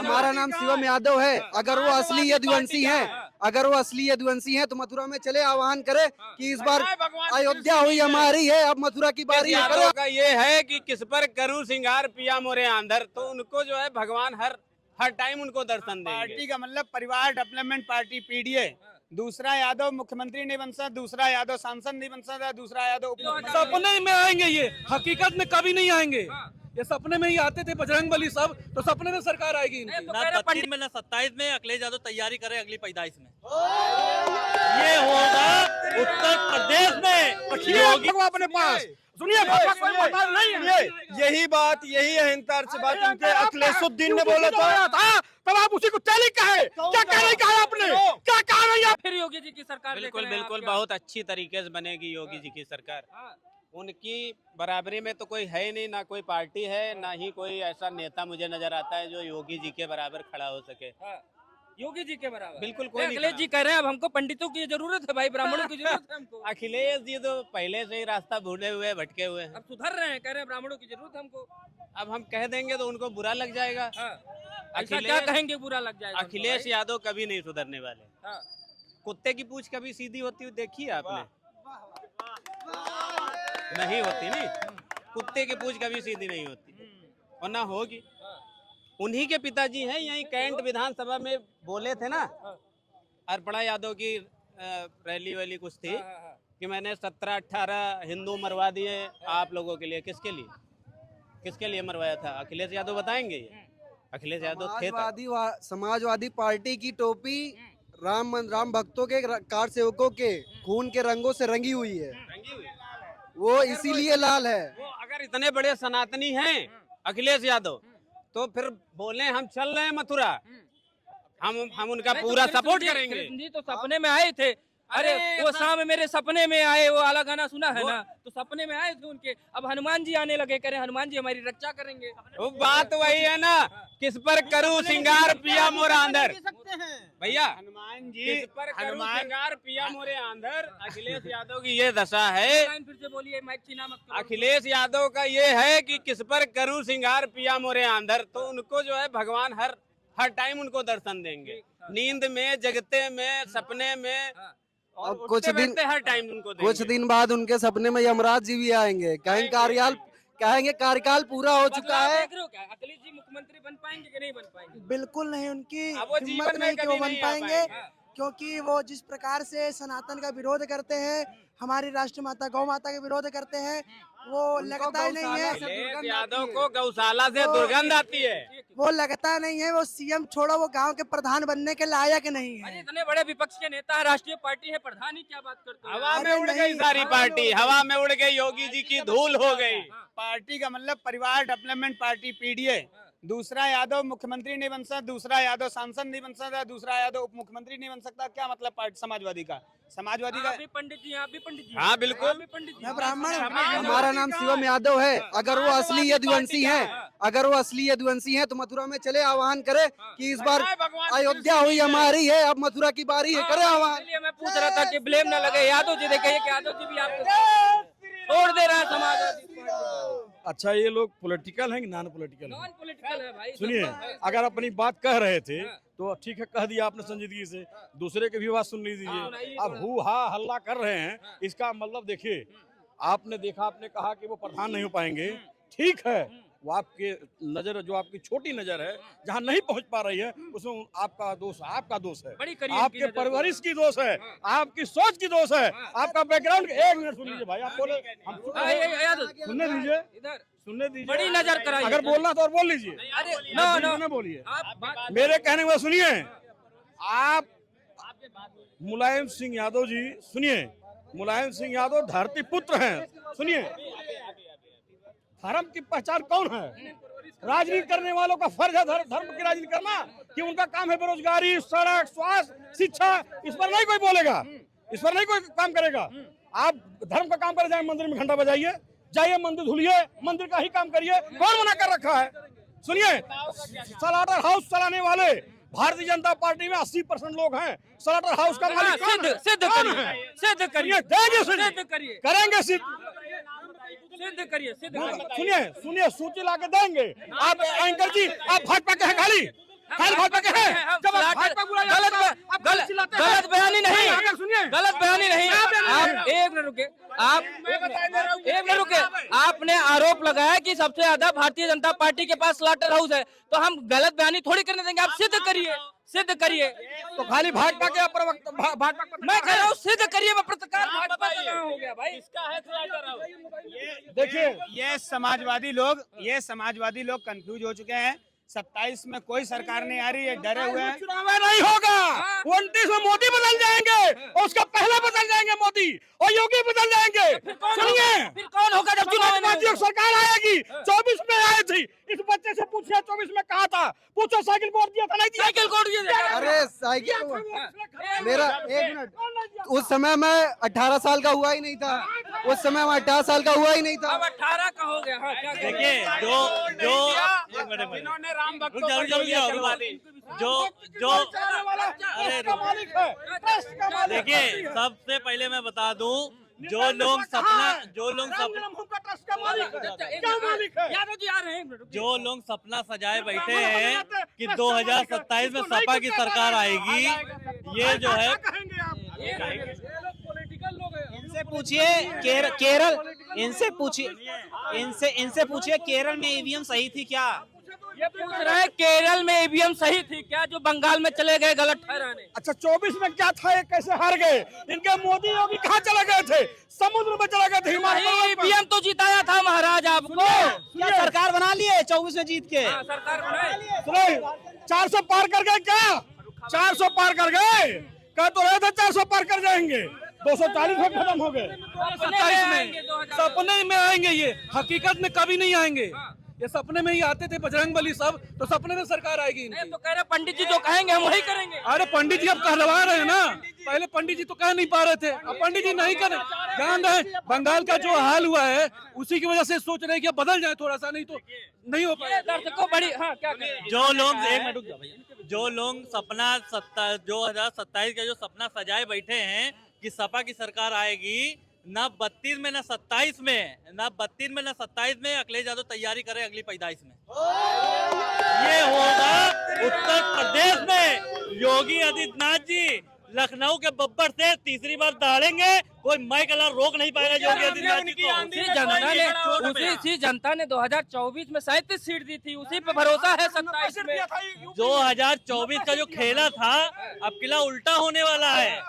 हमारा नाम शिवम यादव है। अगर वो असली यदुवंशी हैं, तो मथुरा में चले आह्वान करे कि इस बार अयोध्या हुई हमारी है, अब मथुरा की बारी है। यादव का ये है कि किस पर करूं सिंगार पिया मोरे आंधर, तो उनको जो है भगवान हर टाइम उनको दर्शन देंगे। पार्टी का मतलब परिवार डेवलपमेंट पार्टी पीडीए। दूसरा यादव मुख्यमंत्री नहीं बन सकता, दूसरा यादव सांसद नहीं बन सकता, दूसरा यादव सपने में आएंगे, ये हकीकत में कभी नहीं आएंगे। ये सपने में ही आते थे बजरंगबली सब, तो सपने में सरकार आएगी इनकी। ना 25 में ना 27 में अखिलेश यादव तैयारी करे अगली पैदाइश में। ये होगा उत्तर प्रदेश में। योगी अपने पास सुनिए, कोई मकान नहीं है। यही बात, यही अहंकार बात उनके अखिलेशुद्दीन ने बोला था, तब आप उसी को टैली कहे, क्या कह नहीं कहा आपने, क्या कहा नहीं आप? फिर योगी जी की सरकार बिल्कुल बहुत अच्छी तरीके से बनेगी योगी जी की सरकार। उनकी बराबरी में तो कोई है ही नहीं, ना कोई पार्टी है, ना ही कोई ऐसा नेता मुझे नजर आता है जो योगी जी के बराबर खड़ा हो सके। योगी जी के बराबर बिल्कुल कोई नहीं। अखिलेश जी कह रहे हैं अब हमको पंडितों की जरूरत है भाई, ब्राह्मणों की जरूरत है हमको। अखिलेश जी तो पहले से ही रास्ता भूले हुए भटके हुए हैं। अब सुधर रहे हैं, कह रहे हैं ब्राह्मणों की जरूरत है हमको। अब हम कह देंगे तो उनको बुरा लग जाएगा। ऐसा क्या कहेंगे बुरा लग जाएगा? अखिलेश यादव कभी नहीं सुधरने वाले। कुत्ते की पूंछ कभी सीधी होती हुई देखी है आपने? नहीं होती, नहीं। कुत्ते की पूंछ कभी सीधी नहीं होती और ना होगी। उन्हीं के पिताजी हैं, यही कैंट विधानसभा में बोले थे ना, अर्पणा यादव की रैली वैली कुछ थी कि मैंने 17-18 हिंदू मरवा दिए आप लोगों के लिए। किसके लिए मरवाया था? अखिलेश यादव बताएंगे ये। अखिलेश यादव थे समाजवादी पार्टी की टोपी राम भक्तों के कार सेवकों के खून के रंगों से रंगी हुई है, वो इसीलिए लाल है। वो अगर इतने बड़े सनातनी हैं अखिलेश यादव, तो फिर बोले हम चल रहे हैं मथुरा, हम उनका पूरा सपोर्ट करेंगे। जी तो सपने में आए थे, अरे वो शाम मेरे सपने में आए, वो वाला गाना सुना है ना, तो सपने में आए थे उनके। अब हनुमान जी आने लगे, कह रहे हनुमान जी हमारी रक्षा करेंगे। वो बात वही है ना, किस पर करूं सिंगार पिया मोरा आंधर। भैया हनुमान जी, किस पर करूं सिंगार पिया मोरे आंधर। अखिलेश यादव की ये दशा है। फिर से बोलिए, माइक छीना मत करो। अखिलेश यादव का ये है कि किस पर करूं सिंगार पिया मोरे आंधर, तो उनको जो है भगवान हर टाइम उनको दर्शन देंगे। नींद में, जगते में, सपने में, और कुछ दिन बाद उनके सपने में यमराज जी भी आएंगे। कहेंगे कार्यकाल पूरा हो चुका है। अखिलेश जी मुख्यमंत्री बन पाएंगे कि नहीं बन पाएंगे? बिल्कुल नहीं, उनकी वो हिम्मत जीवन में नहीं कि वो कभी बन नहीं आ पाएंगे, पाएंगे। क्योंकि वो जिस प्रकार से सनातन का विरोध करते हैं, हमारी राष्ट्र माता गौ माता का विरोध करते हैं, वो लगता ही नहीं है। अखिलेश यादव को गौशाला से दुर्गंध आती है। वो लगता नहीं है, वो सीएम छोड़ो, वो गांव के प्रधान बनने के लायक नहीं अरे है। इतने बड़े विपक्ष के नेता, राष्ट्रीय पार्टी है, प्रधान ही क्या बात करते हैं? हवा में उड़ गई सारी पार्टी, हवा में उड़ गई, योगी जी की धूल हो गई। पार्टी का मतलब परिवार डेवलपमेंट पार्टी पीडीए। दूसरा यादव मुख्यमंत्री नहीं बन सकता, दूसरा यादव सांसद नहीं बन सकता, दूसरा यादव उप मुख्यमंत्री नहीं बन सकता। क्या मतलब पार्टी समाजवादी का? आप भी पंडित जी, आप भी पंडित जी। हाँ बिल्कुल, आप भी पंडित जी। मैं ब्राह्मण हूँ। हमारा नाम शिवम यादव है। अगर वो असली यदुवंशी हैं, तो मथुरा में चले आह्वान करे कि इस बार अयोध्या हुई हमारी है, अब मथुरा की बारी है। करे आह्वान। इसलिए मैं पूछ रहा था कि ब्लेम न लगे यादव जी। देखिए कि यादव जी भी आपको छोड़ दे रहा है समाजवादी पार्टी। अच्छा, ये लोग पॉलिटिकल हैं कि नॉन पॉलिटिकल? नॉन पॉलिटिकल है भाई। सुनिए, अगर अपनी बात कह रहे थे तो ठीक है, कह दिया आपने संजीदगी से, दूसरे की भी बात सुन लीजिए। अब हु हा हल्ला कर रहे हैं, इसका मतलब देखिए, आपने देखा, आपने कहा कि वो प्रधान नहीं हो पाएंगे, ठीक है, वो आपके नजर, जो आपकी छोटी नजर है, जहाँ नहीं पहुंच पा रही है, उसमें आपका दोष है, आपके परवरिश की दोष है, आपकी सोच की दोष है, आपका बैकग्राउंड। एक मिनट सुन लीजिए भाई, आप बोले, सुनने दीजिए, सुनने दीजिए, बड़ी नजर कराइए। अगर बोलना तो और बोल लीजिए। अरे नो बोलिए, मेरे कहने को सुनिए। आप मुलायम सिंह यादव जी, सुनिए, मुलायम सिंह यादव धरती पुत्र हैं। सुनिए, धर्म की पहचान कौन है? राजनीति करने वालों का फर्ज है धर्म की राजनीति करना, कि उनका काम है बेरोजगारी, सड़क, स्वास्थ्य, शिक्षा। इस पर नहीं कोई बोलेगा, इस पर नहीं कोई काम करेगा। आप धर्म का काम कर जाए, मंदिर में घंटा बजाइए, जाइए मंदिर धुलिए, मंदिर का ही काम करिए। कौन मना कर रखा है? सुनिए, स्लॉटर हाउस चलाने वाले भारतीय जनता पार्टी में 80% लोग हैं। स्लॉटर हाउस का मालिक कौन है? सिद्ध करिए, देंगे, करिए, करेंगे सिद्ध। सिद्ध करिए। सुनिए, सूची ला के देंगे। आप एंकर जी, आप भाजपा के हैं खाली खाली भाजपा के हैं, जब आप भाजपा बुलाया गलत बयानी नहीं, सुनिए, गलत बयानी नहीं। आप एक मिनट रुके, आप एक मिनट रुके। आपने आरोप लगाया कि सबसे ज्यादा भारतीय जनता पार्टी के पास स्लॉटर हाउस है, तो हम गलत बयानी थोड़ी करने देंगे। आप सिद्ध करिए, सिद्ध करिए। तो खाली भाजपा के भाजपा मैं कह रहा हूँ सिद्ध करिए। मैं पत्रकार भाजपा का कहाँ हो गया भाई? देखिए ये समाजवादी लोग कंफ्यूज हो चुके हैं। 27 में कोई सरकार नहीं आ रही है, डरे हुए हैं। चुनाव नहीं होगा, 29 में मोदी बदल जाएंगे और उसका पहला बदल जाएंगे मोदी और योगी बदल जाएंगे। सुनिए, फिर कौन होगा जब चुनाव समाजवादी सरकार आएगी? 24 में आई थी। इस बच्चे से पूछिए 24 में कहा था, पूछो साइकिल कोड दिया था नहीं दिया? साइकिल कोड दिया? अरे साइकिल मेरा एक मिनट, उस समय मैं 18 साल का हुआ ही नहीं था। उस समय मैं 18 साल का हुआ ही नहीं था। अब 18 का हो गया। हाँ, क्या देखिए देखिए सबसे पहले मैं बता दूं, जो लोग सपना यादव जी आ रहे हैं। जो लोग सपना सजाए बैठे हैं कि 2027 में सपा की सरकार आएगी, ये जो है इनसे पूछिए केरल, इनसे पूछिए केरल में ईवीएम सही थी क्या? ये पूछ रहे हैं केरल में ईवीएम सही थी क्या, जो बंगाल में चले गए गलत ठहराने? अच्छा 24 में क्या था, ये कैसे हार गए? इनके मोदी योगी कहाँ चले गए थे? समुद्र में चले गए थे। ईवीएम तो जिताया था महाराज आपको। क्या सरकार बना लिए 24 में जीत के? सरकार बनाई। सुनो, 400 पार कर गए क्या? 400 पार कर गए? कह तो रहे थे 400 पार कर जाएंगे, 240 में खत्म हो गए। 27 में सपने में आएंगे, ये हकीकत में कभी नहीं आएंगे। ये सपने में ही आते थे बजरंग बली सब, तो सपने में सरकार आएगी इनकी। तो कह रहे पंडित जी जो कहेंगे हम वही करेंगे। अरे पंडित जी अब कहलवा रहे हैं ना, पहले पंडित जी तो कह नहीं पा रहे थे, अब पंडित जी नहीं करें। जान रहे बंगाल का जो हाल हुआ है उसी की वजह से सोच रहे हैं कि बदल जाए थोड़ा सा, नहीं तो नहीं हो पाएगा। दर्शकों बड़ी हाँ क्या जो लोग सपना 2027 का जो सपना सजाए बैठे हैं कि सपा की सरकार आएगी, ना 32 में ना 27 में अखिलेश यादव तैयारी करे अगली पैदाइश में। ये होगा उत्तर प्रदेश में। योगी आदित्यनाथ जी लखनऊ के बब्बर से तीसरी बार दहाड़ेंगे, कोई माइक अलार्म रोक नहीं पाएगा योगी आदित्यनाथ जी को। उसी जनता ने 2024 में 37 सीट दी थी, उसी पे भरोसा है 27 में। 2024 का जो खेला था, अब किला उल्टा होने वाला है।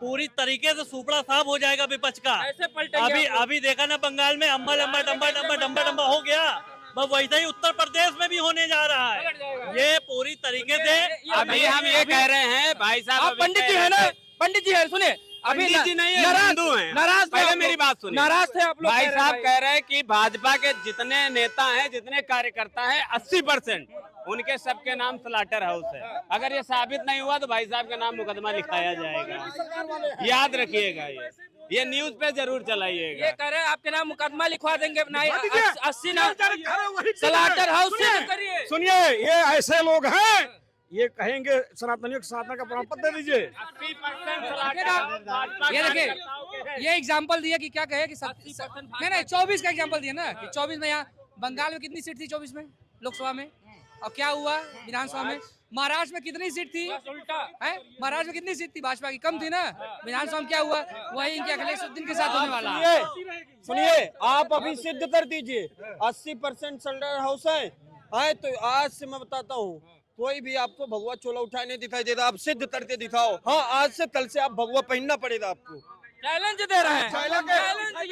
पूरी तरीके से सुपड़ा साफ हो जाएगा विपक्ष का। अभी देखा ना बंगाल में अम्बा लंबा डम्बा हो गया, बस वैसे ही उत्तर प्रदेश में भी होने जा रहा है। ये पूरी तरीके से अभी हम ये कह रहे हैं भाई साहब, पंडित जी है ना, पंडित जी है, सुनिए अभी पंडित जी नहीं है, हिंदू हैं। नाराज पहले मेरी बात सुनिए। नाराज थे आप लोग। भाई साहब कह रहे हैं कि भाजपा के जितने नेता हैं, जितने कार्यकर्ता हैं, 80% उनके सबके नाम स्लॉटर हाउस है। अगर ये साबित नहीं हुआ तो भाई साहब के नाम मुकदमा लिखाया जाएगा, याद रखिएगा। ये न्यूज पे जरूर चलाइएगा। ये कह रहे हैं आपके नाम मुकदमा लिखवा देंगे। 80 नाम स्लॉटर हाउस से करिए। सुनिए, ये ऐसे लोग हैं, ये कहेंगे सनातनियों को सनातन का प्रमाण पत्र दे दीजिए। ये देखिए, ये एग्जांपल दिया कि क्या कहे कि नहीं 24 का एग्जांपल दिया ना कि 24 में यहाँ बंगाल में कितनी सीट थी 24 में लोकसभा में, और क्या हुआ विधानसभा में? महाराष्ट्र में कितनी सीट थी? है महाराष्ट्र में कितनी सीट थी? भाजपा की कम थी ना। विधानसभा में क्या हुआ? वही इनके अखिलेश के साथ होने वाला है। सुनिए, आप अभी सिद्ध कर दीजिए 80% स्लॉटर हाउस है। तो आज से मैं बताता हूँ, कोई भी आपको भगवा चोला उठाए नहीं दिखाई देता। आप सिद्ध करके दिखाओ। हाँ, आज से कल से आप भगवा पहनना पड़ेगा आपको। चैलेंज दे रहे हैं।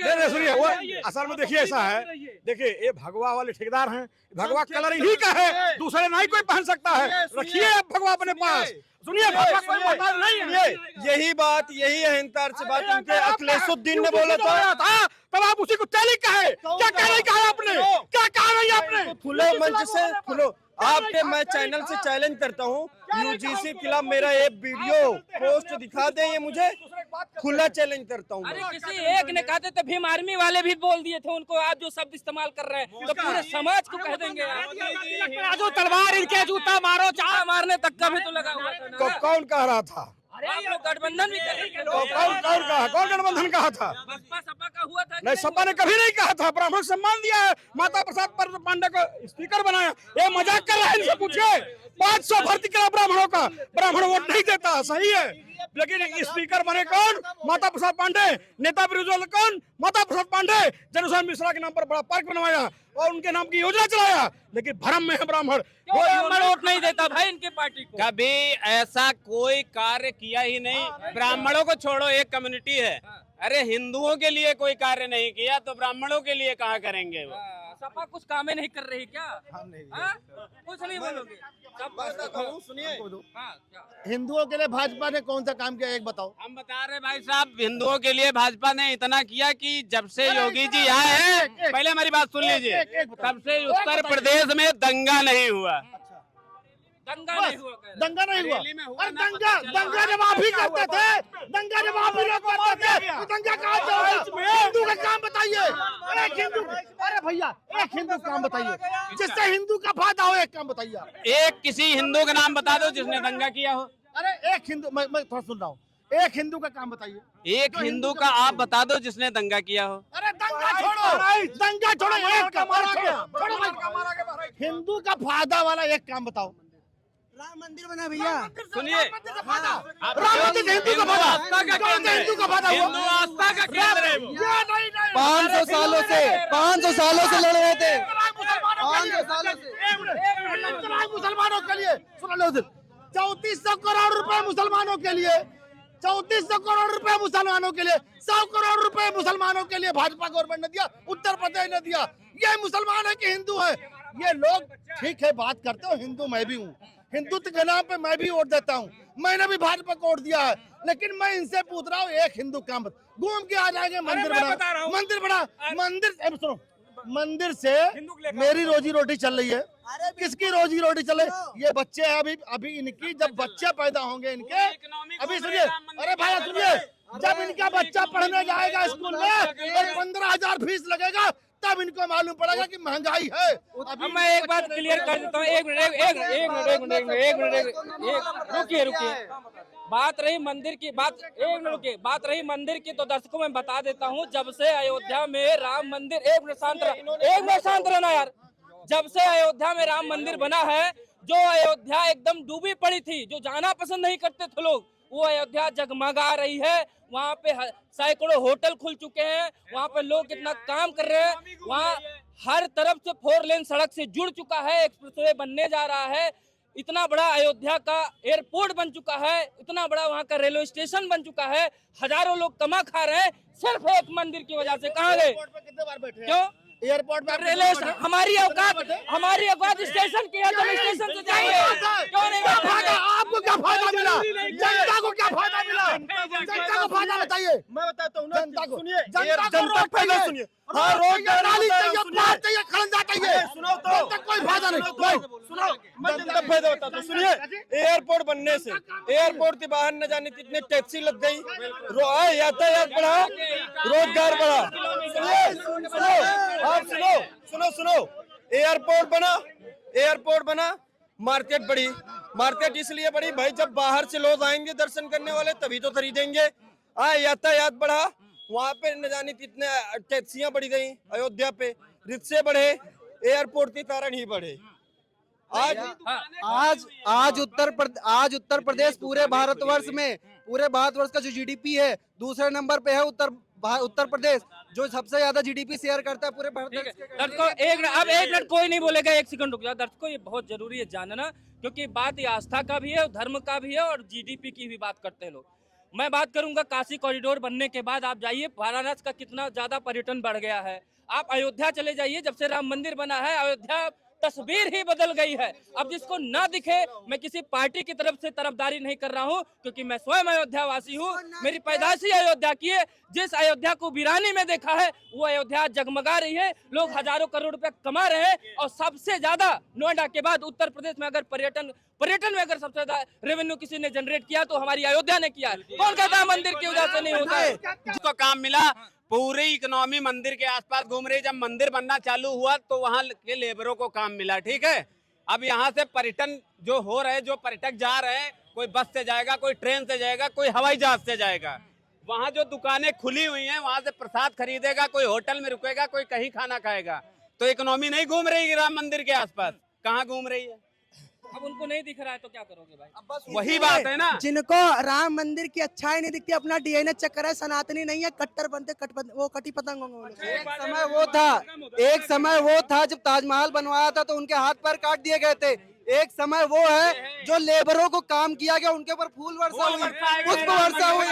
नहीं सुनिए, वो असल में देखिए ऐसा है, देखिए ये भगवा वाले ठेकेदार हैं, भगवा कलर इन्हीं का है, दूसरे नहीं कोई पहन सकता है। रखिए आप भगवा अपने पास। सुनिए, भगवा कोई पहचान नहीं है। यही अहंकार से बात उनके अखिलेशुद्दीन ने बोला था, तब आप उसी को चैलेंज कहे। क्या कहना कहा आपने? क्या कहा नहीं आपने? खुले मंच से खुलो। आपके मैं चैनल से चैलेंज करता हूँ, यूजीसी के खिलाफ मेरा एक वीडियो पोस्ट दिखा दे, ये मुझे खुला चैलेंज करता हूँ। अरे किसी एक ने कहा था, भीम आर्मी वाले भी बोल दिए थे उनको। आप जो शब्द इस्तेमाल कर रहे हैं तो पूरे समाज को कह देंगे जो तलवार इनके जूता मारो, चाह मारने तक का भी तो लगा हुआ था। कौन कह रहा था? आप लोग गठबंधन भी करेंगे। कौन गठबंधन कहा था? बसपा सपा का हुआ था। नहीं, सपा ने कभी नहीं कहा था। ब्राह्मण सम्मान दिया है, माता प्रसाद पांडे को स्पीकर बनाया। ये मजाक कर रहे हैं, इनसे पूछिए। 500 भर्ती करा ब्राह्मणों का, ब्राह्मण वोट नहीं देता, सही है। लेकिन स्पीकर बने कौन? माता प्रसाद पांडे। नेता विरोधी कौन? माता प्रसाद पांडे। जनसाधारण मिश्रा के नाम पर बड़ा पार्क बनवाया और उनके नाम की योजना चलाया, लेकिन भ्रम में है ब्राह्मण। क्यों ब्राह्मण वोट नहीं देता भाई इनके पार्टी को? कभी ऐसा कोई कार्य किया ही नहीं। ब्राह्मणों को छोड़ो, एक कम्युनिटी है, अरे हिंदुओं के लिए कोई कार्य नहीं किया तो ब्राह्मणों के लिए कहाँ करेंगे वो? सपा कुछ काम नहीं कर रही क्या? कुछ नहीं बोलोगे? सुनिए, हाँ, क्या? हिंदुओं के लिए भाजपा ने कौन सा काम किया, एक बताओ। हम बता रहे भाई साहब, हिंदुओं के लिए भाजपा ने इतना किया कि जब से योगी जी आए हैं, पहले हमारी बात सुन लीजिए, तब से उत्तर प्रदेश में दंगा नहीं हुआ। दंगा नहीं हुआ, कह रहे। दंगा नहीं हुआ। रैली में हुआ अरे ना, दंगा, दंगा जब आप ही करते थे, दंगा जब आप ही लोग करते थे, तो दंगा कहाँ से होगा? हिंदू का काम बताइए, एक हिंदू, अरे भैया एक हिंदू काम बताइए जिससे हिंदू का फायदा हो, एक काम बताइए। एक किसी हिंदू का नाम बता दो जिसने दंगा किया हो। अरे एक हिंदू, मैं थोड़ा सुन रहा हूँ, एक हिंदू का काम बताइए। एक हिंदू का आप बता दो जिसने दंगा किया हो। अरे दंगा छोड़ो, दंगा छोड़ो, एक काम, हिंदू का फायदा वाला एक काम बताओ। राम मंदिर बना भैया। सुनिए, राम मंदिर हिंदू का फायदा, हिंदू का फायदा हुआ। हिंदू आस्था का केंद्र है वो। 500 सालों से 500 सालों से लड़ रहे थे। 500 सालों से मुसलमानों के लिए, सुन लो, 3400 करोड़ रुपए मुसलमानों के लिए, 3400 करोड़ रुपए मुसलमानों के लिए, 100 करोड़ रुपए मुसलमानों के लिए भाजपा गवर्नमेंट ने दिया, उत्तर प्रदेश ने दिया। ये मुसलमान है कि हिंदू है? ये लोग ठीक है बात करते हो, हिंदू मैं भी हूँ, हिंदुत्व के नाम पे मैं भी वोट देता हूँ, मैंने भी भाजपा को वोट दिया है, लेकिन मैं इनसे पूछ रहा हूँ, एक हिंदू काम घूम के आ जाएंगे, मंदिर बना, मंदिर बना, मंदिर, सुनो, मंदिर से मेरी रोजी रोटी चल रही है, किसकी रोजी रोटी चल रही है? ये बच्चे हैं, अभी इनकी जब बच्चे पैदा होंगे इनके, अभी सुनिए, अरे भाई सुनिए, जब इनका बच्चा पढ़ने जाएगा स्कूल में और 15,000 फीस लगेगा, तब इनको मालूम पड़ेगा कि महंगाई है। अब मैं एक बात क्लियर कर देता हूँ, एक मिनट, रुकिए। बात रही मंदिर की, बात रही मंदिर की, तो दर्शकों में बता देता हूँ, जब से अयोध्या में राम मंदिर, एक मिनट शांत रहना यार, जब से अयोध्या में राम मंदिर बना है, जो अयोध्या एकदम डूबी पड़ी थी, जो जाना पसंद नहीं करते थे लोग, वो अयोध्या जगमगा रही है। वहाँ पे सैकड़ों होटल खुल चुके हैं, वहाँ पे लोग कितना काम कर रहे हैं, वहाँ हर तरफ से 4 लेन सड़क से जुड़ चुका है, एक्सप्रेसवे बनने जा रहा है, इतना बड़ा अयोध्या का एयरपोर्ट बन चुका है, इतना बड़ा वहाँ का रेलवे स्टेशन बन चुका है, हजारों लोग कमा खा रहे हैं सिर्फ एक मंदिर की वजह से। कहाँ गए? क्यों? एयरपोर्ट पे रेलवे हमारी औकात स्टेशन की है, तो स्टेशन से जाएंगे, क्यों नहीं? आपको क्या फायदा मिला? जनता को क्या फायदा मिला? जनता को फायदा बताइए। मैं बताता हूँ जनता को, जनता पहले सुनिए। हाँ, रोड नाली चाहिए, प्लाट चाहिए, खड़ंजा चाहिए, सुनो तो कोई फायदा नहीं। सुनो, मैं जनता फायदा बताता हूँ, सुनिए। एयरपोर्ट बनने से एयरपोर्ट के बाहर न जाने कितने टैक्सी लग गई, यातायात बढ़ा, रोजगार बढ़ा। सुनो, एयरपोर्ट बना, मार्केट बढ़ी, मार्केट इसलिए बढ़ी भाई, जब बाहर से लोग आएंगे दर्शन करने वाले तभी तो खरीदेंगे। यातायात बढ़ा, वहाँ पे न जाने कितने टैक्सियां बढ़ी गई, अयोध्या पे रिक्शे बढ़े, एयरपोर्ट के कारण ही बढ़े। आज उत्तर प्रदेश पूरे भारतवर्ष का जो जीडीपी है, दूसरे नंबर पे है उत्तर प्रदेश, जो सबसे ज्यादा जीडीपी शेयर करता है पूरे भारत। दर्शकों एक मिनट कोई नहीं बोलेगा, एक सेकंड रुक जाओ। दर्शकों ये बहुत जरूरी है जानना, क्योंकि बात ये आस्था का भी है, धर्म का भी है, और जीडीपी की भी बात करते हैं लोग। मैं बात करूंगा काशी कॉरिडोर बनने के बाद, आप जाइए वाराणसी का कितना ज्यादा पर्यटन बढ़ गया है। आप अयोध्या चले जाइए, जब से राम मंदिर बना है अयोध्या तस्वीर ही बदल गई है। अब जिसको ना दिखे, मैं किसी पार्टी की तरफ से तरफदारी नहीं कर रहा हूं, क्योंकि मैं स्वयं अयोध्या वासी हूं, मेरी पैदाइश ही अयोध्या की है। जिस अयोध्या को वीरानी में देखा है, वो अयोध्या जगमगा रही है, लोग हजारों करोड़ रुपए कमा रहे हैं, और सबसे ज्यादा नोएडा के बाद उत्तर प्रदेश में अगर पर्यटन में अगर सबसे ज्यादा रेवेन्यू किसी ने जनरेट किया तो हमारी अयोध्या ने किया है। कौन कहता है मंदिर की वजह से नहीं होता है? जिसको काम मिला, पूरी इकोनॉमी मंदिर के आसपास घूम रही। जब मंदिर बनना चालू हुआ तो वहाँ के लेबरों को काम मिला, ठीक है। अब यहाँ से पर्यटन जो हो रहे, जो पर्यटक जा रहे हैं, कोई बस से जाएगा, कोई ट्रेन से जाएगा, कोई हवाई जहाज से जाएगा। वहाँ जो दुकानें खुली हुई हैं, वहाँ से प्रसाद खरीदेगा, कोई होटल में रुकेगा, कोई कहीं खाना खाएगा। तो इकोनॉमी नहीं घूम रही राम मंदिर के आसपास, कहाँ घूम रही है? अब उनको नहीं दिख रहा है तो क्या करोगे भाई? वही बात है ना। जिनको राम मंदिर की अच्छाई नहीं दिखती, अपना डीएनए चेक करे, सनातनी नहीं है, कट्टर बनते वो कटी पतंग होंगे वो लोग। एक समय वो था जब ताजमहल बनवाया था तो उनके हाथ पैर काट दिए गए थे। एक समय वो है जो लेबरों को काम किया गया, उनके ऊपर फूल वर्षा हुई, पुष्प वर्षा हुई।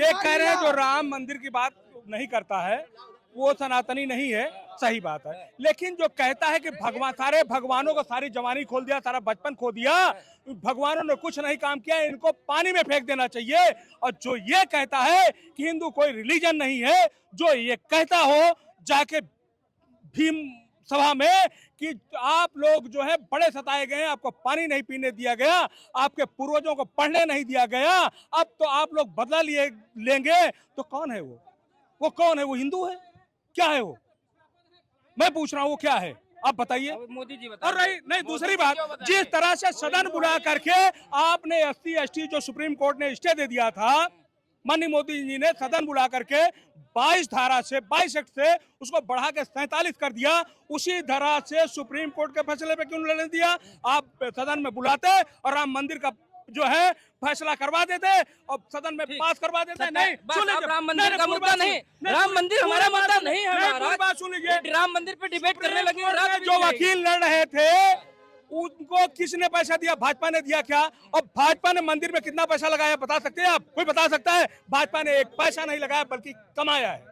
ये कह रहे हैं जो राम मंदिर की बात नहीं करता है वो सनातनी नहीं है, सही बात है। लेकिन जो कहता है कि भगवान, सारे भगवानों को सारी जवानी खोल दिया, सारा बचपन खो दिया, भगवानों ने कुछ नहीं काम किया, इनको पानी में फेंक देना चाहिए। और जो ये कहता है कि हिंदू कोई रिलीजन नहीं है, जो ये कहता हो जाके भीम सभा में कि आप लोग जो है बड़े सताए गए हैं, आपको पानी नहीं पीने दिया गया, आपके पूर्वजों को पढ़ने नहीं दिया गया, अब तो आप लोग बदला लेंगे, तो कौन है वो कौन है? वो हिंदू है? क्या है वो? मैं पूछ रहा हूँ वो क्या है, आप बताइए। मोदी जी और रही नहीं दूसरी बात, जिस तरह से सदन बुला करके आपने SC/ST जो सुप्रीम कोर्ट ने स्टे दे दिया था, माननीय मोदी जी ने सदन बुला करके 22 धारा से 22 एक्ट से उसको बढ़ा के 47 कर दिया। उसी धारा से सुप्रीम कोर्ट के फैसले पे क्यों लड़ने दिया? आप सदन में बुलाते और राम मंदिर का जो है फैसला करवा देते और सदन में पास करवा देते। नहीं, राम मंदिर का मुद्दा नहीं, राम मंदिर हमारा मुद्दा नहीं है। बात सुन लीजिए, राम मंदिर पे डिबेट करने लगे। जो वकील लड़ रहे थे उनको किसने पैसा दिया? भाजपा ने दिया क्या? और भाजपा ने मंदिर में कितना पैसा लगाया बता सकते हैं आप? कोई बता सकता है? भाजपा ने एक पैसा नहीं लगाया बल्कि कमाया है।